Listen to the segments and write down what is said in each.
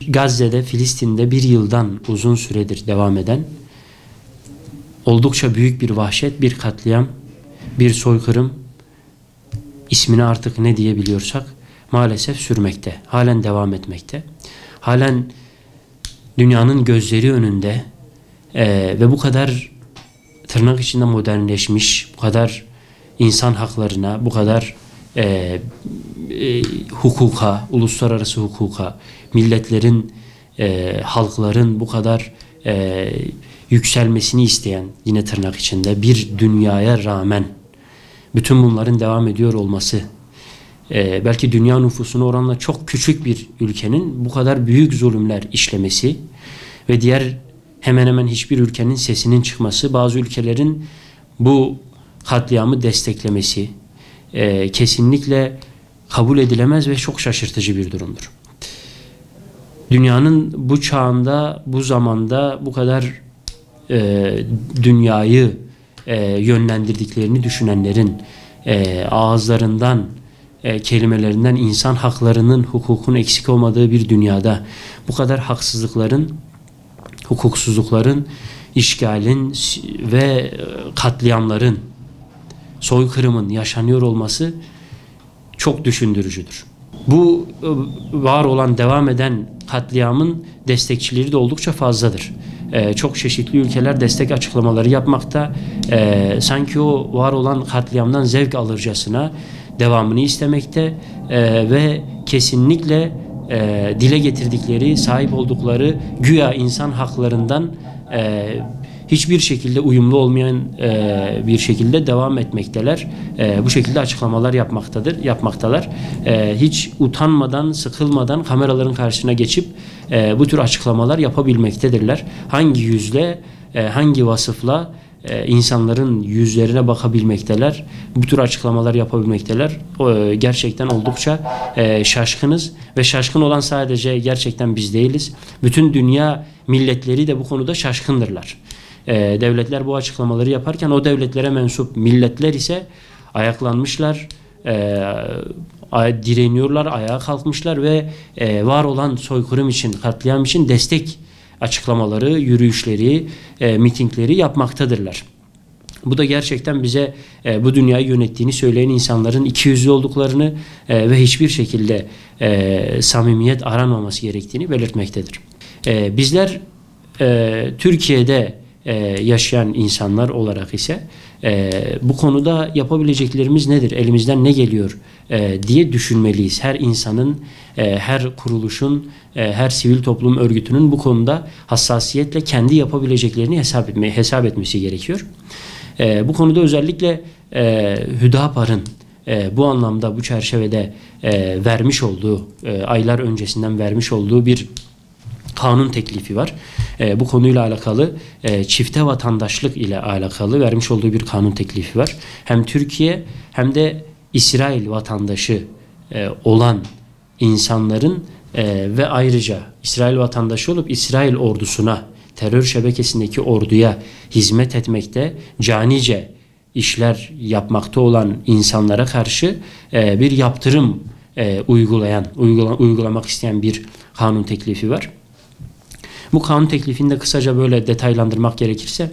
Gazze'de, Filistin'de bir yıldan uzun süredir devam eden oldukça büyük bir vahşet, bir katliam, bir soykırım, ismini artık ne diyebiliyorsak maalesef sürmekte, halen devam etmekte. Halen dünyanın gözleri önünde ve bu kadar tırnak içinde modernleşmiş, bu kadar insan haklarına, bu kadar hukuka, uluslararası hukuka, milletlerin, halkların bu kadar yükselmesini isteyen, yine tırnak içinde bir dünyaya rağmen bütün bunların devam ediyor olması, belki dünya nüfusuna oranla çok küçük bir ülkenin bu kadar büyük zulümler işlemesi ve diğer hemen hemen hiçbir ülkenin sesinin çıkması, bazı ülkelerin bu katliamı desteklemesi kesinlikle kabul edilemez ve çok şaşırtıcı bir durumdur. Dünyanın bu çağında, bu zamanda bu kadar dünyayı yönlendirdiklerini düşünenlerin ağızlarından, kelimelerinden insan haklarının, hukukun eksik olmadığı bir dünyada bu kadar haksızlıkların, hukuksuzlukların, işgalin ve katliamların, soykırımın yaşanıyor olması çok düşündürücüdür. Bu var olan, devam eden katliamın destekçileri de oldukça fazladır. Çok çeşitli ülkeler destek açıklamaları yapmakta. Sanki o var olan katliamdan zevk alırcasına devamını istemekte ve kesinlikle dile getirdikleri, sahip oldukları güya insan haklarından hiçbir şekilde uyumlu olmayan bir şekilde devam etmekteler. Bu şekilde açıklamalar yapmaktalar. Hiç utanmadan, sıkılmadan kameraların karşısına geçip bu tür açıklamalar yapabilmektedirler. Hangi yüzle, hangi vasıfla insanların yüzlerine bakabilmekteler, bu tür açıklamalar yapabilmekteler. Gerçekten oldukça şaşkınız ve şaşkın olan sadece gerçekten biz değiliz. Bütün dünya milletleri de bu konuda şaşkındırlar. Devletler bu açıklamaları yaparken o devletlere mensup milletler ise ayaklanmışlar, direniyorlar, ayağa kalkmışlar ve var olan soykırım için, katliam için destek açıklamaları, yürüyüşleri, mitingleri yapmaktadırlar. Bu da gerçekten bize bu dünyayı yönettiğini söyleyen insanların ikiyüzlü olduklarını ve hiçbir şekilde samimiyet aranmaması gerektiğini belirtmektedir. Bizler Türkiye'de yaşayan insanlar olarak ise bu konuda yapabileceklerimiz nedir, elimizden ne geliyor diye düşünmeliyiz. Her insanın, her kuruluşun, her sivil toplum örgütünün bu konuda hassasiyetle kendi yapabileceklerini hesap etmesi gerekiyor. Bu konuda özellikle Hüdapar'ın bu anlamda, bu çerçevede vermiş olduğu, aylar öncesinden vermiş olduğu bir kanun teklifi var. Bu konuyla alakalı, çifte vatandaşlık ile alakalı vermiş olduğu bir kanun teklifi var. Hem Türkiye hem de İsrail vatandaşı olan insanların ve ayrıca İsrail vatandaşı olup İsrail ordusuna, terör şebekesindeki orduya hizmet etmekte, canice işler yapmakta olan insanlara karşı bir yaptırım uygulamak isteyen bir kanun teklifi var. Bu kanun teklifini de kısaca böyle detaylandırmak gerekirse,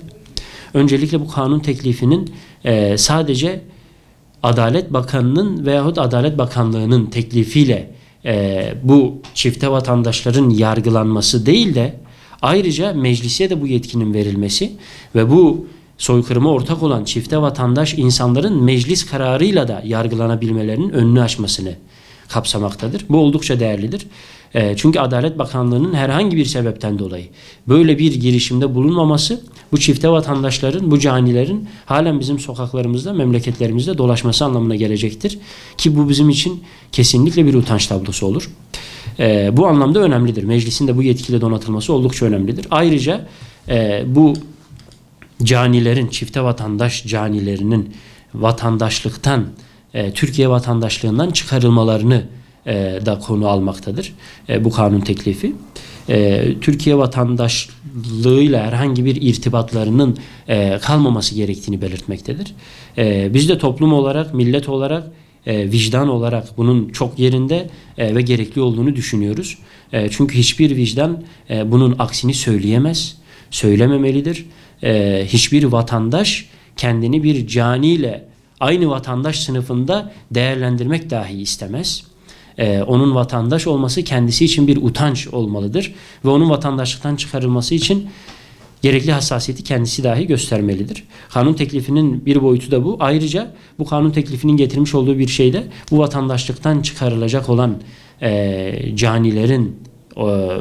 öncelikle bu kanun teklifinin sadece Adalet Bakanı'nın veyahut Adalet Bakanlığı'nın teklifiyle bu çifte vatandaşların yargılanması değil de ayrıca meclise de bu yetkinin verilmesi ve bu soykırıma ortak olan çifte vatandaş insanların meclis kararıyla da yargılanabilmelerinin önünü açmasını kapsamaktadır. Bu oldukça değerlidir. Çünkü Adalet Bakanlığı'nın herhangi bir sebepten dolayı böyle bir girişimde bulunmaması bu çifte vatandaşların, bu canilerin halen bizim sokaklarımızda, memleketlerimizde dolaşması anlamına gelecektir. Ki bu bizim için kesinlikle bir utanç tablosu olur. Bu anlamda önemlidir. Meclisin de bu yetkiyle donatılması oldukça önemlidir. Ayrıca bu canilerin, çifte vatandaş canilerinin vatandaşlıktan, Türkiye vatandaşlığından çıkarılmalarını da konu almaktadır bu kanun teklifi. Türkiye vatandaşlığıyla herhangi bir irtibatlarının kalmaması gerektiğini belirtmektedir. Biz de toplum olarak, millet olarak vicdan olarak bunun çok yerinde ve gerekli olduğunu düşünüyoruz. Çünkü hiçbir vicdan bunun aksini söyleyemez, söylememelidir. Hiçbir vatandaş kendini bir caniyle aynı vatandaş sınıfında değerlendirmek dahi istemez. Onun vatandaş olması kendisi için bir utanç olmalıdır ve onun vatandaşlıktan çıkarılması için gerekli hassasiyeti kendisi dahi göstermelidir. Kanun teklifinin bir boyutu da bu. Ayrıca bu kanun teklifinin getirmiş olduğu bir şey de bu vatandaşlıktan çıkarılacak olan canilerin,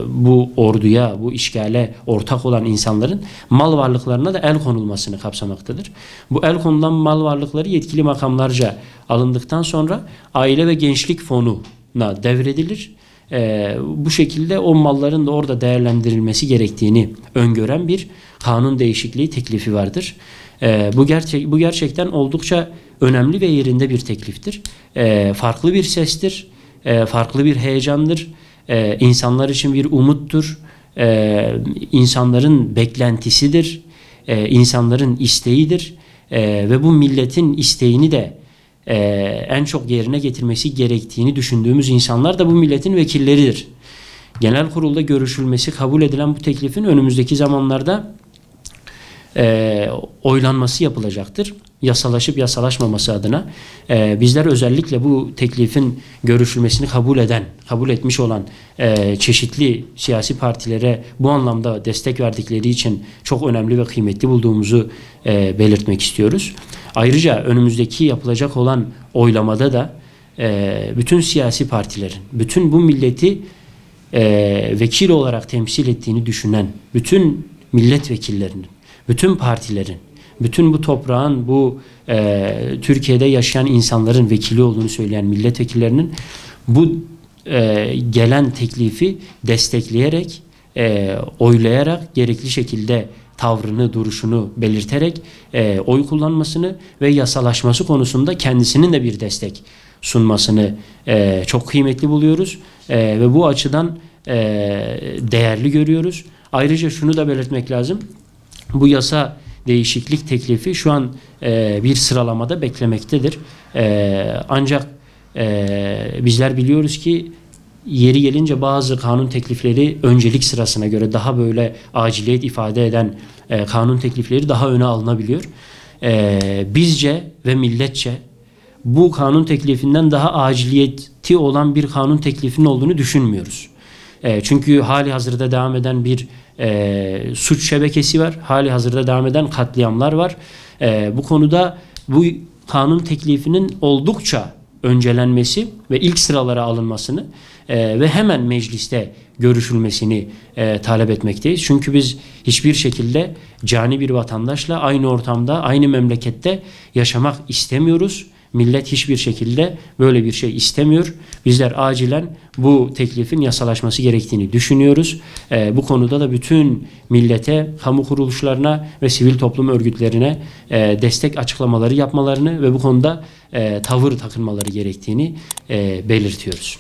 bu orduya, bu işgale ortak olan insanların mal varlıklarına da el konulmasını kapsamaktadır. Bu el konulan mal varlıkları yetkili makamlarca alındıktan sonra Aile ve Gençlik Fonu'na devredilir. Bu şekilde o malların da orada değerlendirilmesi gerektiğini öngören bir kanun değişikliği teklifi vardır. Bu gerçekten oldukça önemli ve yerinde bir tekliftir. Farklı bir sestir, farklı bir heyecandır. İnsanlar için bir umuttur, insanların beklentisidir, insanların isteğidir ve bu milletin isteğini de en çok yerine getirmesi gerektiğini düşündüğümüz insanlar da bu milletin vekilleridir. Genel kurulda görüşülmesi kabul edilen bu teklifin önümüzdeki zamanlarda oylanması yapılacaktır. Yasalaşıp yasalaşmaması adına bizler özellikle bu teklifin görüşülmesini kabul etmiş olan çeşitli siyasi partilere bu anlamda destek verdikleri için çok önemli ve kıymetli bulduğumuzu belirtmek istiyoruz. Ayrıca önümüzdeki yapılacak olan oylamada da bütün siyasi partilerin, bütün bu milleti vekil olarak temsil ettiğini düşünen bütün milletvekillerinin, bütün partilerin, bütün bu toprağın, bu Türkiye'de yaşayan insanların vekili olduğunu söyleyen milletvekillerinin bu gelen teklifi destekleyerek, oylayarak, gerekli şekilde tavrını, duruşunu belirterek oy kullanmasını ve yasalaşması konusunda kendisinin de bir destek sunmasını çok kıymetli buluyoruz ve bu açıdan değerli görüyoruz. Ayrıca şunu da belirtmek lazım. Bu yasa değişiklik teklifi şu an bir sıralamada beklemektedir. Ancak bizler biliyoruz ki yeri gelince bazı kanun teklifleri öncelik sırasına göre daha böyle aciliyet ifade eden kanun teklifleri daha öne alınabiliyor. Bizce ve milletçe bu kanun teklifinden daha aciliyeti olan bir kanun teklifinin olduğunu düşünmüyoruz. Çünkü hali hazırda devam eden bir suç şebekesi var. Hali hazırda devam eden katliamlar var. Bu konuda bu kanun teklifinin oldukça öncelenmesi ve ilk sıralara alınmasını ve hemen mecliste görüşülmesini talep etmekteyiz. Çünkü biz hiçbir şekilde cani bir vatandaşla aynı ortamda, aynı memlekette yaşamak istemiyoruz. Millet hiçbir şekilde böyle bir şey istemiyor. Bizler acilen bu teklifin yasalaşması gerektiğini düşünüyoruz. Bu konuda da bütün millete, kamu kuruluşlarına ve sivil toplum örgütlerine destek açıklamaları yapmalarını ve bu konuda tavır takınmaları gerektiğini belirtiyoruz.